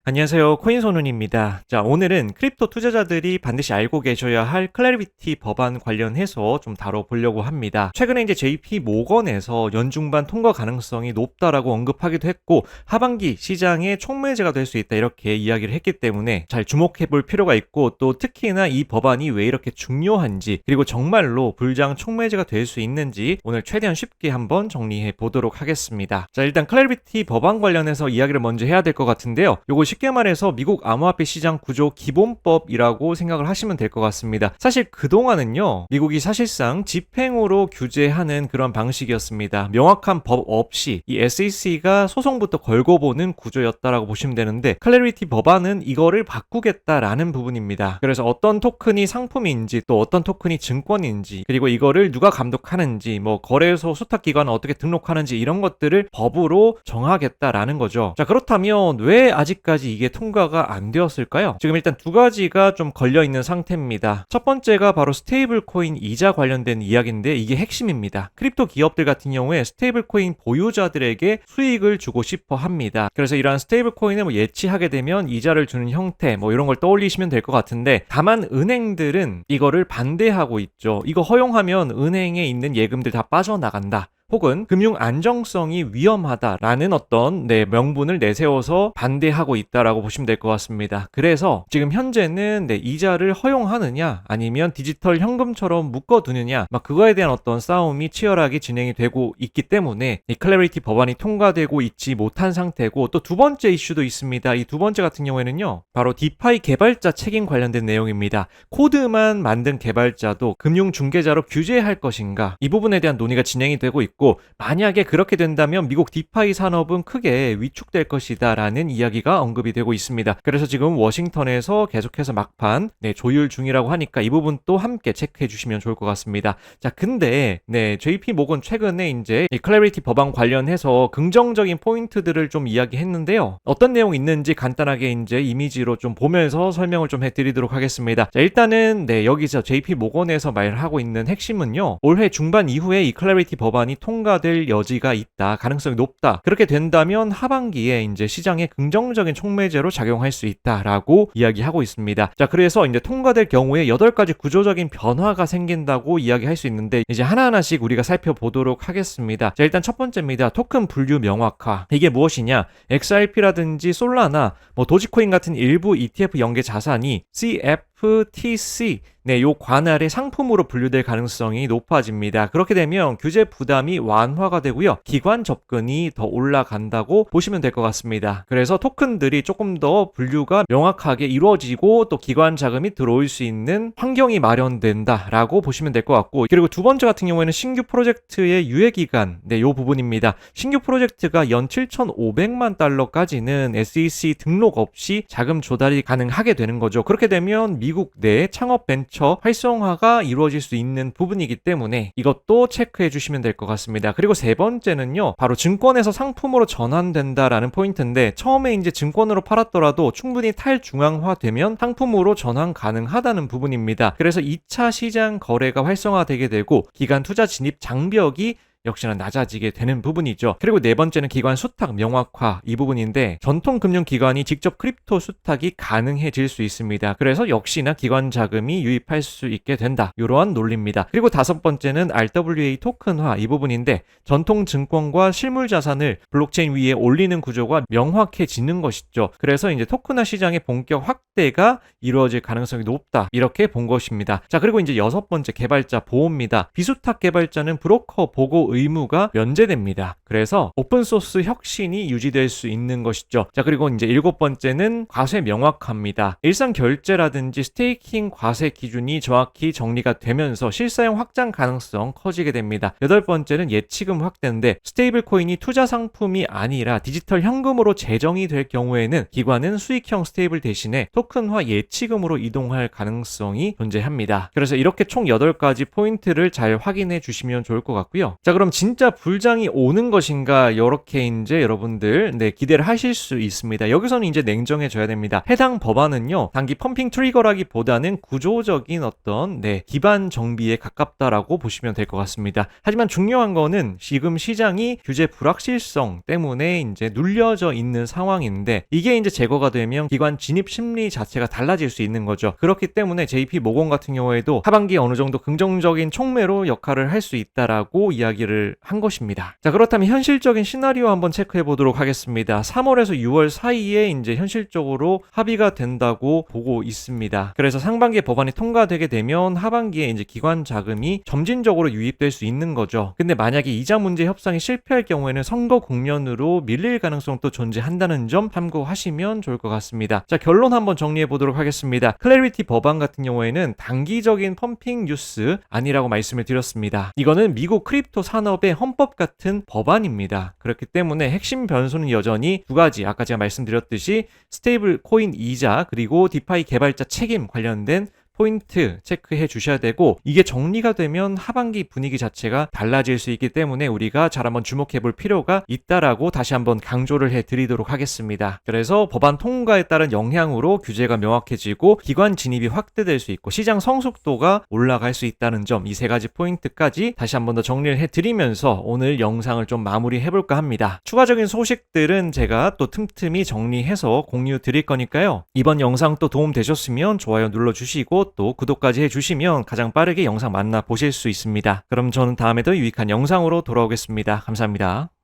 안녕하세요. 코인손훈입니다. 자, 오늘은 크립토 투자자들이 반드시 알고 계셔야 할 클래리티 법안 관련해서 좀 다뤄보려고 합니다. 최근에 이제 JP 모건에서 연중반 통과 가능성이 높다라고 언급하기도 했고, 하반기 시장에 촉매제가 될 수 있다 이렇게 이야기를 했기 때문에 잘 주목해 볼 필요가 있고, 또 특히나 이 법안이 왜 이렇게 중요한지, 그리고 정말로 불장 촉매제가 될 수 있는지 오늘 최대한 쉽게 한번 정리해 보도록 하겠습니다. 자, 일단 클래리티 법안 관련해서 이야기를 먼저 해야 될 것 같은데요. 요거 쉽게 말해서 미국 암호화폐 시장 구조 기본법이라고 생각을 하시면 될 것 같습니다. 사실 그동안은요, 미국이 사실상 집행으로 규제하는 그런 방식이었습니다. 명확한 법 없이 이 SEC가 소송부터 걸고 보는 구조였다라고 보시면 되는데, 클래리티 법안은 이거를 바꾸겠다라는 부분입니다. 그래서 어떤 토큰이 상품인지, 또 어떤 토큰이 증권인지, 그리고 이거를 누가 감독하는지, 뭐 거래소 수탁기관은 어떻게 등록하는지, 이런 것들을 법으로 정하겠다라는 거죠. 자, 그렇다면 왜 아직까지 이게 통과가 안 되었을까요? 지금 일단 두 가지가 좀 걸려있는 상태입니다. 첫 번째가 바로 스테이블 코인 이자 관련된 이야기인데, 이게 핵심입니다. 크립토 기업들 같은 경우에 스테이블 코인 보유자들에게 수익을 주고 싶어 합니다. 그래서 이러한 스테이블 코인을 예치하게 되면 이자를 주는 형태, 뭐 이런 걸 떠올리시면 될 것 같은데, 다만 은행들은 이거를 반대하고 있죠. 이거 허용하면 은행에 있는 예금들 다 빠져나간다, 혹은 금융 안정성이 위험하다라는 어떤 명분을 내세워서 반대하고 있다라고 보시면 될 것 같습니다. 그래서 지금 현재는 이자를 허용하느냐 아니면 디지털 현금처럼 묶어두느냐, 그거에 대한 어떤 싸움이 치열하게 진행이 되고 있기 때문에 이 클래리티 법안이 통과되고 있지 못한 상태고, 또 두 번째 이슈도 있습니다. 이 두 번째 같은 경우에는요, 바로 디파이 개발자 책임 관련된 내용입니다. 코드만 만든 개발자도 금융 중개자로 규제할 것인가, 이 부분에 대한 논의가 진행이 되고 있고, 만약에 그렇게 된다면 미국 디파이 산업은 크게 위축될 것이다 라는 이야기가 언급이 되고 있습니다. 그래서 지금 워싱턴에서 계속해서 막판 조율 중이라고 하니까 이 부분 또 함께 체크해 주시면 좋을 것 같습니다. 자, 근데 JP 모건 최근에 이제 이 클래리티 법안 관련해서 긍정적인 포인트들을 좀 이야기했는데요. 어떤 내용이 있는지 간단하게 이제 이미지로 좀 보면서 설명을 좀 해드리도록 하겠습니다. 자, 일단은 여기서 JP 모건에서 말하고 있는 핵심은요, 올해 중반 이후에 이 클래리티 법안이 통과될 여지가 있다, 가능성이 높다. 그렇게 된다면 하반기에 이제 시장에 긍정적인 촉매제로 작용할 수 있다라고 이야기하고 있습니다. 자, 그래서 이제 통과될 경우에 8가지 구조적인 변화가 생긴다고 이야기할 수 있는데, 이제 하나하나씩 우리가 살펴보도록 하겠습니다. 자, 일단 첫 번째입니다. 토큰 분류 명확화. 이게 무엇이냐? XRP라든지 솔라나, 도지코인 같은 일부 ETF 연계 자산이 CFTC 요 관할의 상품으로 분류될 가능성이 높아집니다. 그렇게 되면 규제 부담이 완화가 되고요, 기관 접근이 더 올라간다고 보시면 될 것 같습니다. 그래서 토큰들이 조금 더 분류가 명확하게 이루어지고, 또 기관 자금이 들어올 수 있는 환경이 마련된다라고 보시면 될 것 같고, 그리고 두 번째 같은 경우에는 신규 프로젝트의 유예 기간, 요 부분입니다. 신규 프로젝트가 연 7,500만 달러까지는 SEC 등록 없이 자금 조달이 가능하게 되는 거죠. 그렇게 되면 미국 내 창업 벤처 활성화가 이루어질 수 있는 부분이기 때문에 이것도 체크해 주시면 될 것 같습니다. 그리고 세 번째는요, 바로 증권에서 상품으로 전환된다라는 포인트인데, 처음에 이제 증권으로 팔았더라도 충분히 탈중앙화되면 상품으로 전환 가능하다는 부분입니다. 그래서 2차 시장 거래가 활성화되게 되고, 기관 투자 진입 장벽이 역시나 낮아지게 되는 부분이죠. 그리고 네 번째는 기관 수탁 명확화, 이 부분인데, 전통 금융기관이 직접 크립토 수탁이 가능해질 수 있습니다. 그래서 역시나 기관 자금이 유입할 수 있게 된다, 이러한 논리입니다. 그리고 다섯 번째는 RWA 토큰화, 이 부분인데, 전통 증권과 실물 자산을 블록체인 위에 올리는 구조가 명확해지는 것이죠. 그래서 이제 토큰화 시장의 본격 확대가 이루어질 가능성이 높다, 이렇게 본 것입니다. 자, 그리고 이제 여섯 번째, 개발자 보호입니다. 비수탁 개발자는 브로커 보고 의무가 면제됩니다. 그래서 오픈소스 혁신이 유지될 수 있는 것이죠. 자, 그리고 이제 일곱 번째는 과세 명확합니다. 일상 결제라든지 스테이킹 과세 기준이 정확히 정리가 되면서 실사용 확장 가능성 커지게 됩니다. 여덟 번째는 예치금 확대인데, 스테이블 코인이 투자 상품이 아니라 디지털 현금으로 제정이 될 경우에는 기관은 수익형 스테이블 대신에 토큰화 예치금으로 이동할 가능성이 존재합니다. 그래서 이렇게 총 8가지 포인트를 잘 확인해 주시면 좋을 것 같고요. 자, 그럼 진짜 불장이 오는 것인가? 요렇게 이제 여러분들 기대를 하실 수 있습니다. 여기서는 이제 냉정해져야 됩니다. 해당 법안은요, 단기 펌핑 트리거라기보다는 구조적인 어떤 기반 정비에 가깝다라고 보시면 될 것 같습니다. 하지만 중요한 거는 지금 시장이 규제 불확실성 때문에 이제 눌려져 있는 상황인데, 이게 이제 제거가 되면 기관 진입 심리 자체가 달라질 수 있는 거죠. 그렇기 때문에 JP 모건 같은 경우에도 하반기에 어느 정도 긍정적인 촉매로 역할을 할 수 있다라고 이야기를 한 것입니다. 자, 그렇다면 현실적인 시나리오 한번 체크해 보도록 하겠습니다. 3월에서 6월 사이에 이제 현실적으로 합의가 된다고 보고 있습니다. 그래서 상반기에 법안이 통과되게 되면 하반기에 이제 기관 자금이 점진적으로 유입될 수 있는 거죠. 근데 만약에 이자 문제 협상이 실패할 경우에는 선거 국면으로 밀릴 가능성도 존재한다는 점 참고하시면 좋을 것 같습니다. 자, 결론 한번 정리해 보도록 하겠습니다. 클래리티 법안 같은 경우에는 단기적인 펌핑 뉴스 아니라고 말씀을 드렸습니다. 이거는 미국 크립토 산업의 헌법 같은 법안입니다. 그렇기 때문에 핵심 변수는 여전히 두 가지, 아까 제가 말씀드렸듯이 스테이블 코인 이자 그리고 디파이 개발자 책임 관련된 포인트 체크해 주셔야 되고, 이게 정리가 되면 하반기 분위기 자체가 달라질 수 있기 때문에 우리가 잘 한번 주목해 볼 필요가 있다라고 다시 한번 강조를 해 드리도록 하겠습니다. 그래서 법안 통과에 따른 영향으로 규제가 명확해지고 기관 진입이 확대될 수 있고 시장 성숙도가 올라갈 수 있다는 점, 이 세 가지 포인트까지 다시 한번 더 정리를 해 드리면서 오늘 영상을 좀 마무리해 볼까 합니다. 추가적인 소식들은 제가 또 틈틈이 정리해서 공유 드릴 거니까요. 이번 영상 또 도움 되셨으면 좋아요 눌러 주시고 또 구독까지 해주시면 가장 빠르게 영상 만나보실 수 있습니다. 그럼 저는 다음에 더 유익한 영상으로 돌아오겠습니다. 감사합니다.